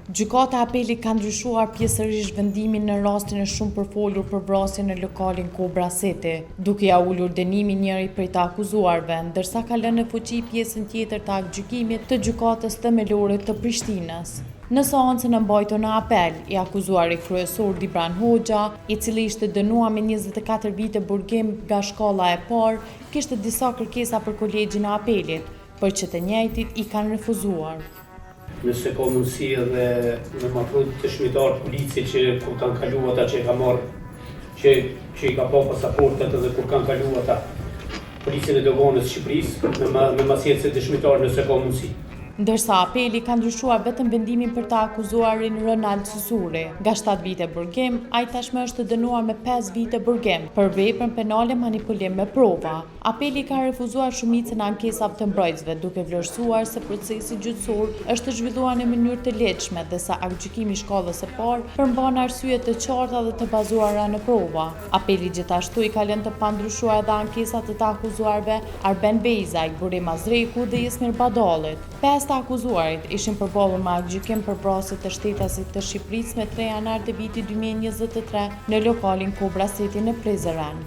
Gjykata e Apelit ka ndryshuar pjesërisht vendimin në rastin e shumë përfolur për vrasjen në lokalin Kobra City, duke ja ulur dënimin njëri prej të akuzuarve, ndërsa ka lënë në fuqi pjesën tjetër të aktgjykimit të gjykatës themelore të Prishtinës. Në seancën e mbajtur në apel, i akuzuari kryesor Dibran Hoxha, i cili ishte dënuar me 24 vite burgim nga shkalla e parë, kishte disa kërkesa për kolegjin e apelit, për që të njëjtit i kanë refuzuar. Nëse ka mundësi edhe me mafrut të shmitar polici që kur kanë kalu ata që i ka marrë, që i ka pa pasaportet edhe kur kanë kalu ata policin e doganës Shqipërisë, me masjet se të shmitar nëse ka mundësi. Ndërsa apeli ka ndryshuar vetëm vendimin për të akuzuarin Ronald Susuri. Nga 7 vite burgim, ai tashmë është dënuar me 5 vite burgim për veprën penale manipulim me prova. Apeli ka refuzuar shumicën e ankesave të mbrojtësve, duke vlerësuar se procesi gjyqësor është zhvilluar në mënyrë të lehtëshme dhe sa aktgjykimi i shkallës së parë përmban arsye të qarta dhe të bazuara në prova. Apeli gjithashtu i ka lënë të pandryshuar edhe ankesat të akuzuarve Arben Bejzaj, Burim Azreku dhe Jesmir Badallit. 5 të akuzuarit ishin përballur me aktgjykim për vrasje të shtetasit të Shqipërisë me 3 janar të vitit 2023 në lokalin Kobra City në Prizren.